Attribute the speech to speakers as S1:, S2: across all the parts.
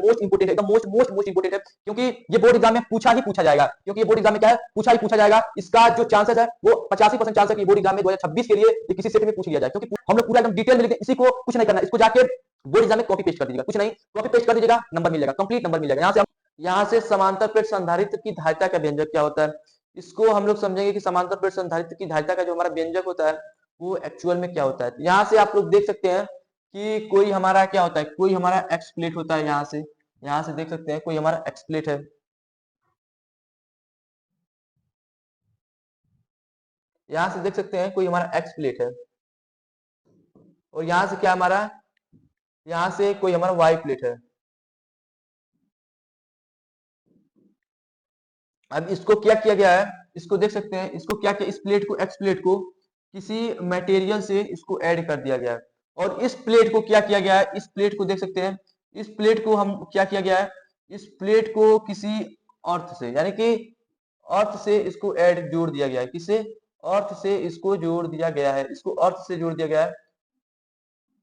S1: Most important है, एकदम most most most important है, क्योंकि ये बोर्ड एग्जाम में पूछा ही पूछा जाएगा, क्योंकि ये बोर्ड एग्जाम में क्या है, पूछा ही पूछा जाएगा। इसका जो चांसेस है वो 85% चांस है कि बोर्ड एग्जाम में 2026 के लिए ये किसी सेट में पूछ लिया जाए, क्योंकि हम लोग पूरा एकदम डिटेल में लिखते हैं। इसी को कुछ नहीं करना, इसको जाके बोर्ड एग्जाम में कॉपी पेस्ट कर दीजिएगा, कुछ नहीं, कॉपी पेस्ट कर दीजिएगा, नंबर मिल जाएगा, कंप्लीट नंबर मिल जाएगा। यहाँ से समांतर प्लेट संधारित्र की धारिता का व्यंजक क्या होता है, इसको हम लोग समझेंगे कि समांतर प्लेट संधारित्र की धारिता का जो हमारा व्यंजक होता है वो एक्चुअल में क्या होता है। यहाँ से आप लोग देख सकते हैं कि कोई हमारा क्या होता है, कोई हमारा एक्स प्लेट होता है, यहाँ से देख सकते हैं कोई हमारा एक्स प्लेट है, यहाँ से देख सकते हैं कोई हमारा एक्स प्लेट है, और यहाँ से क्या हमारा, यहाँ से कोई हमारा वाई प्लेट है। अब इसको क्या किया गया है, इसको देख सकते हैं, इसको क्या किया, इस प्लेट को, एक्स प्लेट को किसी मटेरियल से इसको ऐड कर दिया गया है, और इस प्लेट को क्या किया गया है, इस प्लेट को देख सकते हैं, इस प्लेट को हम क्या किया गया है, इस प्लेट को किसी अर्थ से, यानी कि अर्थ से इसको ऐड जोड़ दिया गया है, किसे, अर्थ से इसको जोड़ दिया गया है, इसको अर्थ से जोड़ दिया गया है,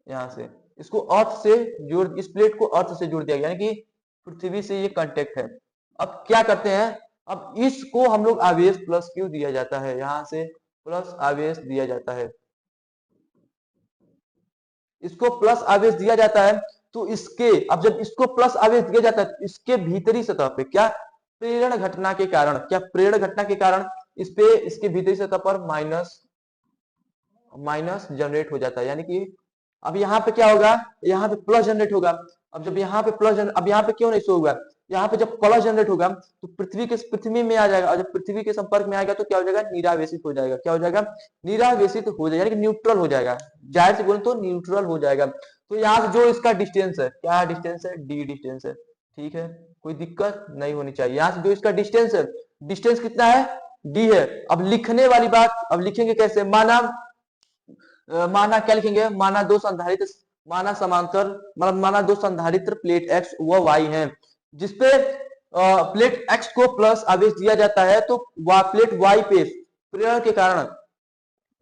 S1: यहाँ से इसको अर्थ से जोड़, इस प्लेट को अर्थ से जोड़ दिया गया, यानी कि पृथ्वी से ये कांटेक्ट है। अब क्या करते हैं, अब इसको हम लोग आवेश प्लस क्यू दिया जाता है, यहां से प्लस आवेश दिया जाता है, इसको प्लस आवेश दिया जाता है। तो इसके, अब जब इसको प्लस आवेश दिया जाता है, इसके भीतरी सतह पे क्या, प्रेरण घटना के कारण, क्या प्रेरण घटना के कारण इस पे, इसके भीतरी सतह पर माइनस माइनस जनरेट हो जाता है, यानी कि अब यहाँ पे क्या होगा, यहाँ पे प्लस जनरेट होगा। अब जब यहाँ पे प्लस, अब यहाँ पे क्यों नहीं शो होगा, यहाँ पे जब प्लस जनरेट होगा तो पृथ्वी में आ जाएगा, और जब पृथ्वी के संपर्क में आएगा तो क्या हो जाएगा, निरावेशित हो जाएगा, क्या हो जागा, निरावेशित हो जाएगा, यानी कि न्यूट्रल हो जाएगा, जाहिर से बोले तो न्यूट्रल हो जाएगा। तो यहाँ से जो इसका डिस्टेंस है, क्या डिस्टेंस है, डी डिस्टेंस है, ठीक है, कोई दिक्कत नहीं होनी चाहिए। यहाँ से जो इसका डिस्टेंस है, डिस्टेंस कितना है, डी है। अब लिखने वाली बात, अब लिखेंगे कैसे, माना क्या लिखेंगे, माना दो संधारित्र, माना समांतर, मतलब माना दो संधारित्र प्लेट एक्स व वाई है, जिसपे प्लेट एक्स को प्लस आवेश दिया जाता है, तो प्लेट वाई पे प्रेरण के कारण,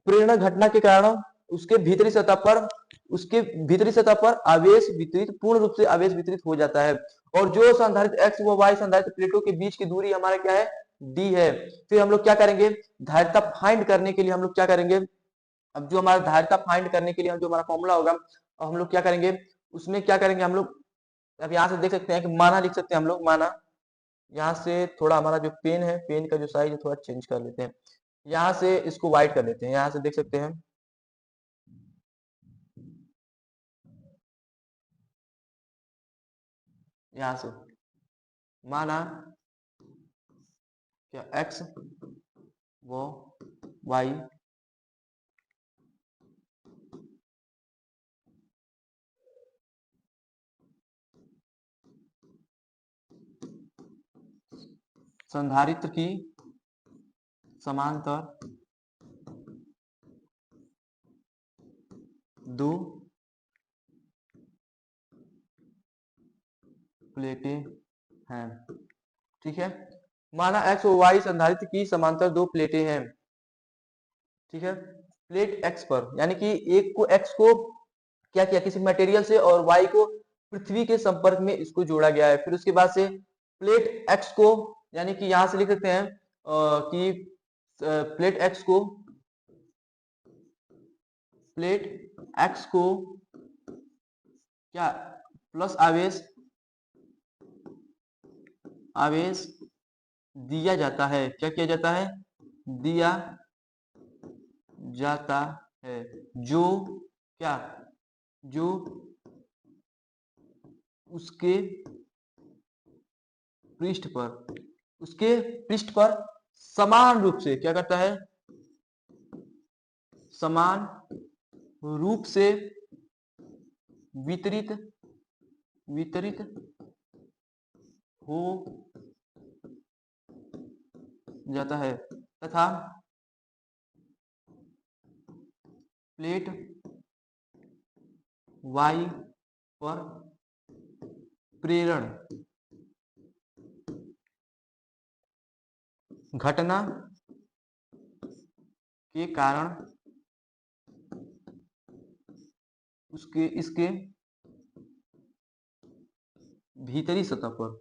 S1: प्रेरण घटना के कारण उसके भीतरी सतह पर, उसके भीतरी सतह पर आवेश वितरित, पूर्ण रूप से आवेश वितरित हो जाता है। और जो संधारित्र एक्स व वाई संधारित्र प्लेटों के बीच की दूरी हमारा क्या है, डी है। फिर हम लोग क्या करेंगे, धारिता फाइंड करने के लिए हम लोग क्या करेंगे, अब जो हमारा धारिता फाइंड करने के लिए जो हमारा फॉर्मूला होगा, अब हम लोग क्या करेंगे, उसमें क्या करेंगे हम लोग, अब यहाँ से देख सकते हैं कि माना लिख सकते हैं हम लोग, माना, यहाँ से थोड़ा हमारा जो पेन है, पेन का जो साइज है थोड़ा चेंज कर लेते हैं, यहाँ से इसको व्हाइट कर लेते हैं, यहाँ से देख सकते हैं, यहाँ से माना क्या, एक्स वो वाई संधारित्र की समांतर दो प्लेटें हैं, ठीक है, माना एक्स और वाई संधारित्र की समांतर दो प्लेटें हैं, ठीक है, प्लेट एक्स पर, यानी कि एक को, एक्स को क्या किया, किसी मटेरियल से, और वाई को पृथ्वी के संपर्क में इसको जोड़ा गया है। फिर उसके बाद से प्लेट एक्स को, यानी कि यहां से लिख सकते हैं कि प्लेट एक्स को, प्लेट एक्स को क्या, प्लस आवेश, आवेश दिया जाता है, क्या किया जाता है, दिया जाता है, जो क्या, जो उसके पृष्ठ पर, उसके पृष्ठ पर समान रूप से क्या करता है, समान रूप से वितरित, वितरित हो जाता है, तथा प्लेट वाई पर प्रेरण घटना के कारण उसके, इसके भीतरी सतह पर,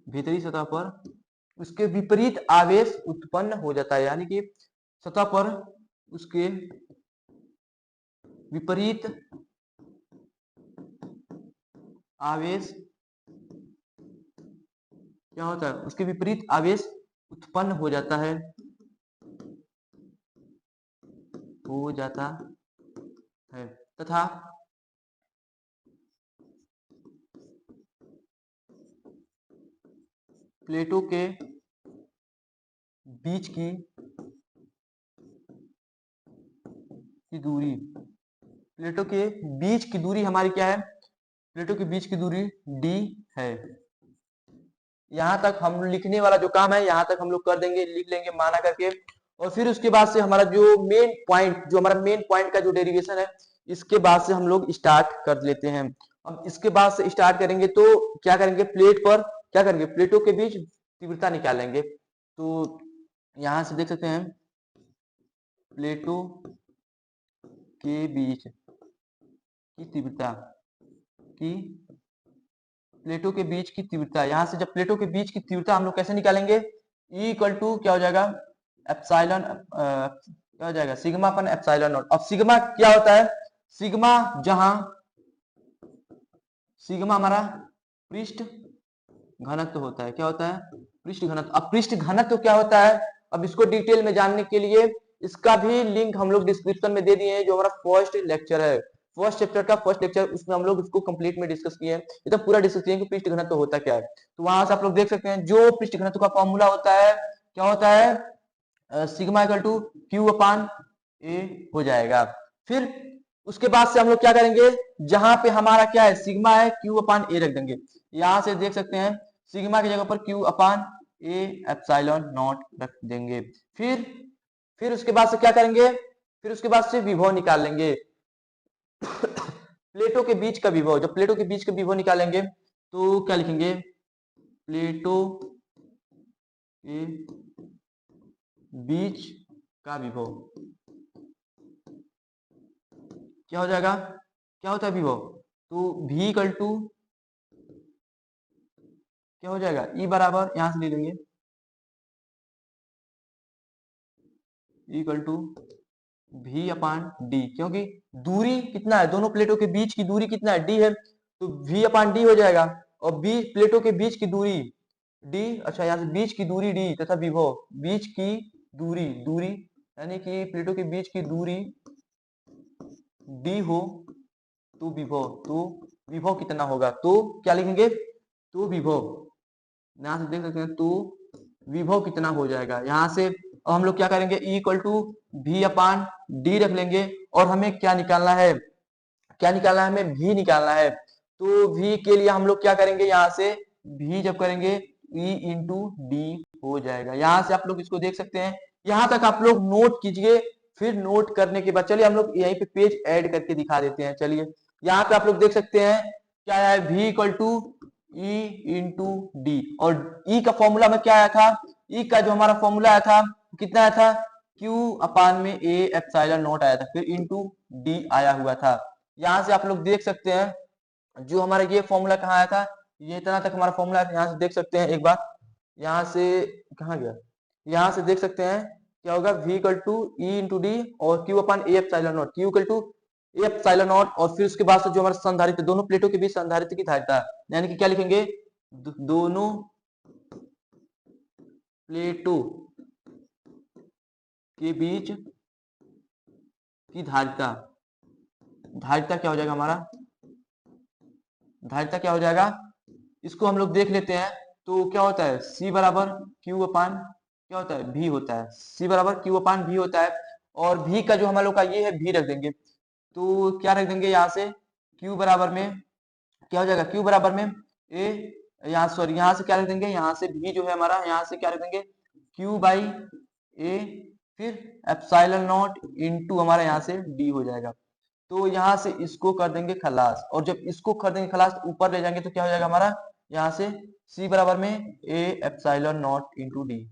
S1: भीतरी सतह पर उसके विपरीत आवेश उत्पन्न हो जाता है, यानी कि सतह पर उसके विपरीत आवेश क्या होता है, उसके विपरीत आवेश उत्पन्न हो जाता है, तथा प्लेटों के बीच की दूरी, प्लेटों के बीच की दूरी हमारी क्या है, प्लेटों के बीच की दूरी d है। यहां तक हम लिखने वाला जो काम है यहां तक हम लोग कर देंगे, लिख लेंगे माना करके। और फिर उसके बाद से हमारा जो मेन पॉइंट, जो हमारा मेन पॉइंट का जो डेरिवेशन है, इसके बाद से हम लोग स्टार्ट कर लेते हैं। अब इसके बाद से स्टार्ट करेंगे तो क्या करेंगे, प्लेट पर क्या करेंगे, प्लेटों के बीच तीव्रता निकालेंगे। तो यहां से देख सकते हैं प्लेटों के बीच की तीव्रता, की प्लेटों के बीच की तीव्रता, यहां से जब प्लेटों के बीच की तीव्रता हम लोग कैसे निकालेंगे, E इक्वल टू क्या हो जाएगा, एप्सिलॉन क्या हो जाएगा, सिग्मा अपन एप्सिलॉन नॉट। अब सिग्मा क्या होता है, सिग्मा जहां सिग्मा हमारा पृष्ठ घनत्व होता है, क्या होता है, पृष्ठ घनत्व। अब पृष्ठ घनत्व क्या होता है, अब इसको डिटेल में जानने के लिए इसका भी लिंक हम लोग डिस्क्रिप्शन में दे दिए हैं, जो हमारा फर्स्ट लेक्चर है, फर्स्ट चैप्टर का फर्स्ट लेक्चर, उसमें हम लोग इसको कंप्लीट में डिस्कस किए हैं, एकदम पूरा डिस्कस किए कि पृष्ठ घनत्व होता क्या है। तो वहां से आप लोग देख सकते हैं जो पृष्ठ घनत्व का फॉर्मूला होता है, क्या होता है, सिग्मा इक्वल टू क्यू अपान ए हो जाएगा। फिर उसके बाद से हम लोग क्या करेंगे, जहां पे हमारा क्या है, सिग्मा है, क्यू अपान ए रख देंगे। यहां से देख सकते हैं सिग्मा की जगह पर Q upon A epsilon not रख देंगे। फिर उसके बाद से क्या करेंगे, फिर उसके बाद से विभव निकाल लेंगे प्लेटों के बीच का विभव, जब प्लेटों के बीच का विभव निकालेंगे तो क्या लिखेंगे, प्लेटों के बीच का विभव क्या हो जाएगा, क्या होता है विभव, तो V इक्वल टू क्या हो जाएगा, E बराबर यहां से ले लेंगे equal to V upon D, क्योंकि दूरी कितना है, दोनों प्लेटों के बीच की दूरी कितना है, D है, तो V अपान डी हो जाएगा। और B प्लेटों के बीच की दूरी D, अच्छा यहाँ से बीच की दूरी D तथा विभव, बीच की दूरी, यानी कि प्लेटों के बीच की दूरी D हो तो विभव कितना होगा, तो क्या लिखेंगे, तो विभव, यहां से देख सकते हैं तो विभव कितना हो जाएगा। यहाँ से हम लोग क्या करेंगे, E equal to V upon D रख लेंगे, और हमें क्या निकालना है, हमें V निकालना है। तो V के लिए हम लोग क्या करेंगे, यहाँ से V जब करेंगे E इंटू डी हो जाएगा। यहाँ से आप लोग इसको देख सकते हैं, यहाँ तक आप लोग नोट कीजिए। फिर नोट करने के बाद चलिए हम लोग यहीं पे पेज ऐड करके दिखा देते हैं। चलिए यहाँ पे आप लोग देख सकते हैं क्या है, V equal to E into D, और E का फॉर्मूला में क्या आया था, E का जो हमारा फॉर्मूला आया था कितना आया था, Q अपान में A एप्सिलॉन नॉट आया था, फिर इंटू डी आया हुआ था। यहाँ से आप लोग देख सकते हैं जो हमारा ये फॉर्मूला कहाँ आया था, ये इतना तक हमारा फॉर्मूला है। यहाँ से देख सकते हैं एक बार, यहाँ से कहाँ गया, यहाँ से देख सकते हैं क्या होगा, V equal to E into D और Q upon A epsilon naught, Q equal to A epsilon naught, और फिर उसके बाद से जो हमारा संधारित्र, दोनों प्लेटों के बीच संधारित्र की धारिता, यानी कि क्या लिखेंगे, दोनों प्लेटों के बीच की धारिता, क्या हो जाएगा हमारा, धारिता क्या हो जाएगा, इसको हम लोग देख लेते हैं। तो क्या होता है, C बराबर Q अपान क्या होता है, V होता है, C बराबर Q अपान V होता है। और V का जो हम लोग का ये है V रख देंगे, तो क्या रख देंगे यहाँ से, Q बराबर में क्या हो जाएगा, Q बराबर में A, यहाँ सॉरी यहाँ से क्या रख देंगे, यहाँ से V जो है हमारा, यहाँ से क्या रख देंगे Q बाई A, फिर एप्सिलॉन नॉट इंटू हमारा यहाँ से D हो जाएगा। तो यहाँ से इसको कर देंगे खलास, और जब इसको कर देंगे खलास ऊपर ले जाएंगे तो क्या हो जाएगा हमारा, यहाँ से C बराबर में A epsilon not into D.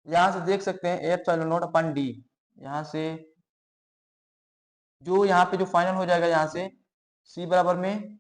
S1: यहाँ से देख सकते हैं A epsilon not upon D, यहाँ से जो यहाँ पे जो फाइनल हो जाएगा यहाँ से C बराबर में